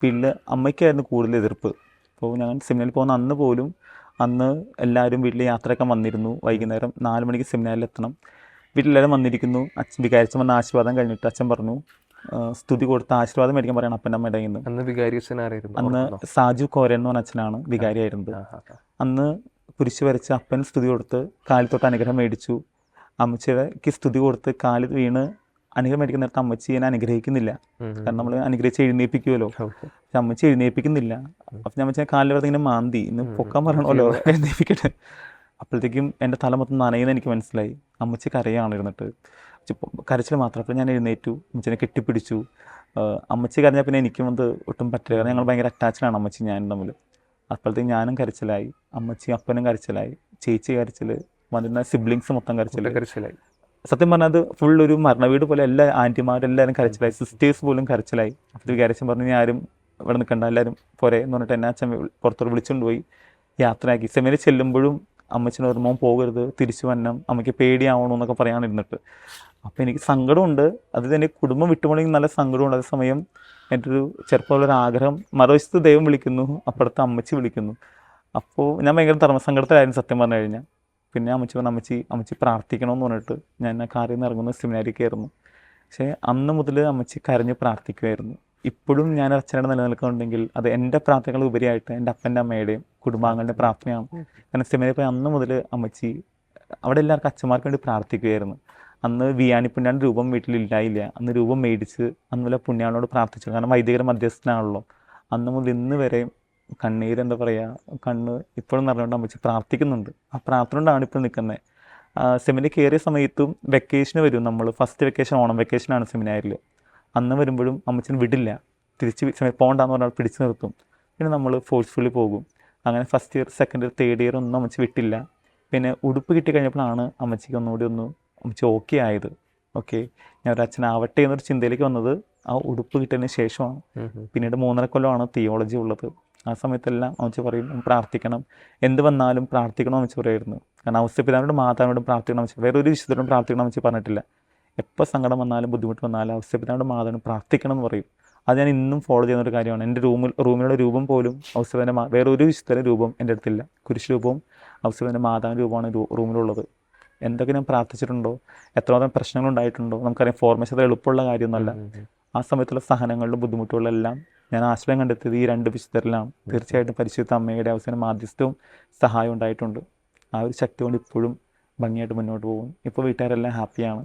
വീട്ടിൽ അമ്മയ്ക്കായിരുന്നു കൂടുതൽ എതിർപ്പ്. അപ്പോൾ ഞാൻ സെമിനാറിൽ പോകുന്ന അന്ന് പോലും എല്ലാവരും വീട്ടിൽ യാത്രയൊക്കെ വന്നിരുന്നു. വൈകുന്നേരം 4 മണിക്ക് സെമിനാറിൽ എത്തണം. വീട്ടിലെല്ലാവരും വന്നിരിക്കുന്നു. അച്ഛൻ വികാരിച്ചൻ വന്ന ആശീർവാദം കഴിഞ്ഞിട്ട് അച്ഛൻ പറഞ്ഞു, സ്തുതി കൊടുത്ത ആശീർവാദം മേടിക്കാൻ പറയണം അപ്പൻ്റെ അമ്മയുടെ കയ്യിൽ നിന്ന്. അന്ന് വികാരിയച്ഛൻ ആരായിരുന്നു? അന്ന് ഓർക്കുന്നോ? സാജു കോരൻ എന്ന് പറഞ്ഞ അച്ഛനാണ് വികാരിയായിരുന്നത്. അന്ന് കുരിശ് വരച്ച് അപ്പൻ സ്തുതി കൊടുത്ത് കാലിൽ തൊട്ട് അനുഗ്രഹം മേടിച്ചു. അമ്മച്ചിക്ക് സ്തുതി കൊടുത്ത് കാലിൽ വീണ് അനുഗ്രഹം മേടിക്കുന്ന നേരത്തെ അമ്മച്ചി എന്നെ അനുഗ്രഹിക്കുന്നില്ല. കാരണം നമ്മൾ അനുഗ്രഹിച്ച് എഴുന്നേൽപ്പിക്കുമല്ലോ. പക്ഷെ അമ്മച്ചി എഴുന്നേൽപ്പിക്കുന്നില്ല. അപ്പം ഞാൻ വെച്ചാൽ കാലിൽ വെറുതെ ഇങ്ങനെ മാന്തി, ഇന്ന് പൊക്കാൻ പറയണമല്ലോ, എഴുന്നേൽപ്പിക്കട്ടെ. അപ്പോഴത്തേക്കും എൻ്റെ തല മൊത്തം നനയുന്ന എനിക്ക് മനസ്സിലായി. അമ്മച്ചി കരയാണ് ഇരുന്നിട്ട്, കരച്ചിൽ മാത്രം. അപ്പോൾ ഞാൻ എഴുന്നേറ്റു, അമ്മച്ചിനെ കെട്ടിപ്പിടിച്ചു. അമ്മച്ചി കരഞ്ഞാൽ പിന്നെ എനിക്കും അത് ഒട്ടും പറ്റില്ല. കാരണം ഞങ്ങൾ ഭയങ്കര അറ്റാച്ച്ഡാണ് അമ്മച്ചി ഞാനും തമ്മിൽ. അപ്പോഴത്തേക്കും ഞാനും കരച്ചിലായി, അമ്മച്ചി അപ്പനും കരച്ചിലായി, ചേച്ചി കരച്ചിൽ, വന്നിരുന്ന സിബ്ലിങ്സ് മൊത്തം കരച്ചിലായി. സത്യം പറഞ്ഞാൽ അത് ഫുൾ ഒരു മരണവീട് പോലെ എല്ലാ ആൻറ്റിമാരെല്ലാവരും കരച്ചിലായി, സിസ്റ്റേഴ്സ് പോലും കരച്ചിലായി. അപ്പോൾ വികാരിച്ചൻ പറഞ്ഞു, ആരും ഇവിടെ നിൽക്കണ്ട, എല്ലാവരും പോരെ എന്ന് പറഞ്ഞിട്ട് എന്നെ അച്ഛൻ പുറത്തോട്ട് വിളിച്ചുകൊണ്ട് പോയി യാത്രയാക്കി. സെമിനാറിൽ ചെല്ലുമ്പോഴും അമ്മച്ചിന് ഓർമ്മ പോകരുത്, തിരിച്ചു വരണം, അമ്മയ്ക്ക് പേടിയാവണമെന്നൊക്കെ പറയാനിരുന്നിട്ട്. അപ്പോൾ എനിക്ക് സങ്കടമുണ്ട്. അത് തന്നെ കുടുംബം വിട്ടുപോകണമെങ്കിൽ നല്ല സങ്കടമുണ്ട്. അതേസമയം എൻ്റെ ഒരു ചെറുപ്പമുള്ളൊരു ആഗ്രഹം, മറുവശത്ത് ദൈവം വിളിക്കുന്നു, അപ്പുറത്ത് അമ്മച്ചി വിളിക്കുന്നു. അപ്പോൾ ഞാൻ ഭയങ്കര ധർമ്മസങ്കടത്തിലായിരുന്നു സത്യം പറഞ്ഞു കഴിഞ്ഞാൽ. പിന്നെ അമ്മച്ചി പറഞ്ഞു, അമ്മച്ചി പ്രാർത്ഥിക്കണമെന്ന് പറഞ്ഞിട്ട് ഞാൻ കാറിൽ നിന്ന് ഇറങ്ങുന്ന സെമിനാരിക്കായിരുന്നു. പക്ഷേ അന്ന് മുതൽ അമ്മച്ചി കരഞ്ഞ് പ്രാർത്ഥിക്കുമായിരുന്നു. ഇപ്പോഴും ഞാൻ അച്ഛനോട് നിലനിൽക്കുന്നുണ്ടെങ്കിൽ അത് എൻ്റെ പ്രാർത്ഥനകൾ ഉപരിയായിട്ട് എൻ്റെ അപ്പൻ്റെ അമ്മയുടെയും കുടുംബാംഗങ്ങളുടെ പ്രാർത്ഥനയാണ്. കാരണം സെമിനാരിൽ പോയി അന്ന് മുതൽ അമ്മച്ചി അവിടെ എല്ലാവർക്കും അച്ഛന്മാർക്ക് വേണ്ടി പ്രാർത്ഥിക്കുമായിരുന്നു. അന്ന് വിയാനി പുണ്യാളൻ്റെ രൂപം വീട്ടിലില്ലായില്ല. അന്ന് രൂപം മേടിച്ച് അന്ന് വല്ല പുണ്യാളനോട് പ്രാർത്ഥിച്ചു. കാരണം വൈദികര മധ്യസ്ഥനാണല്ലോ. അന്ന് മുതൽ ഇന്ന് വരെ കണ്ണീര്, എന്താ പറയുക, കണ്ണ് ഇപ്പോഴും നിറഞ്ഞുകൊണ്ട് അമ്മച്ചി പ്രാർത്ഥിക്കുന്നുണ്ട്. ആ പ്രാർത്ഥന കൊണ്ടാണ് ഇപ്പോൾ നിൽക്കുന്നത്. സെമിനാർ കയറിയ സമയത്തും വെക്കേഷന് വരും നമ്മൾ. ഫസ്റ്റ് വെക്കേഷൻ ഓണം വെക്കേഷനാണ് സെമിനാരിൽ. അന്ന് വരുമ്പോഴും അമ്മച്ചിന് വിടില്ല, തിരിച്ച് പോകണ്ടെന്ന് പറഞ്ഞാൽ പിടിച്ചു നിർത്തും. പിന്നെ നമ്മൾ ഫോഴ്സ്ഫുള്ളി പോകും. അങ്ങനെ first year, second year, third year ഒന്നും അമ്മച്ചി വിട്ടില്ല. പിന്നെ ഉടുപ്പ് കിട്ടി കഴിഞ്ഞപ്പോഴാണ് അമ്മച്ചിക്ക് ഒന്നുകൂടി അമ്മച്ചി ഓക്കെ ആയത്. ഓക്കെ, ഞാൻ ഒരു അച്ഛനാവട്ടെ എന്നൊരു ചിന്തയിലേക്ക് വന്നത് ആ ഉടുപ്പ് കിട്ടിയതിന് ശേഷമാണ്. പിന്നീട് 3.5 കൊല്ലമാണ് തിയോളജി ഉള്ളത്. ആ സമയത്തെല്ലാം അമ്മച്ചി പറയും, പ്രാർത്ഥിക്കണം, എന്ത് വന്നാലും പ്രാർത്ഥിക്കണം അമ്മച്ചി പറയായിരുന്നു. കാരണം ഔസേപ്പിതാവിനോടും മാതാവിനോടും പ്രാർത്ഥിക്കണം അമ്മച്ചി, വേറൊരു വിശുദ്ധരോടും പ്രാർത്ഥിക്കണം അമ്മച്ചി പറഞ്ഞിട്ടില്ല. എപ്പോൾ സങ്കടം വന്നാലും ബുദ്ധിമുട്ട് വന്നാലും ഔസേപ്പിതാവിനോടും മാതാവിനോടും പ്രാർത്ഥിക്കണം എന്ന് പറയും. അത് ഞാൻ ഇന്നും ഫോളോ ചെയ്യുന്നൊരു കാര്യമാണ്. എൻ്റെ റൂമിലുള്ള രൂപം പോലും ഔസേപ്പിതാവിൻ്റെ വേറൊരു വിശുദ്ധരുടെ രൂപം എൻ്റെ അടുത്തില്ല. കുരിശ് രൂപവും ഔസേപ്പിതാവിൻ്റെ മാതാവിൻ്റെ രൂപമാണ് റൂമിലുള്ളത്. എന്തൊക്കെ ഞാൻ പ്രാർത്ഥിച്ചിട്ടുണ്ടോ, എത്രമാത്രം പ്രശ്നങ്ങളുണ്ടായിട്ടുണ്ടോ നമുക്കറിയാം. ഫോർമേഷൻ അത്ര എളുപ്പമുള്ള കാര്യമൊന്നുമല്ല. ആ സമയത്തുള്ള സഹനങ്ങളിലും ബുദ്ധിമുട്ടുകളെല്ലാം ഞാൻ ആശ്രയം കണ്ടെത്തിയത് ഈ 2 വിശുദ്ധരിലാണ്. തീർച്ചയായിട്ടും പരിശുദ്ധ അമ്മയുടെ അവസാനം മാധ്യസ്ഥവും സഹായം ഉണ്ടായിട്ടുണ്ട്. ആ ഒരു ശക്തി കൊണ്ട് ഇപ്പോഴും ഭംഗിയായിട്ട് മുന്നോട്ട് പോകും. ഇപ്പോൾ വീട്ടുകാരെല്ലാം ഹാപ്പിയാണ്.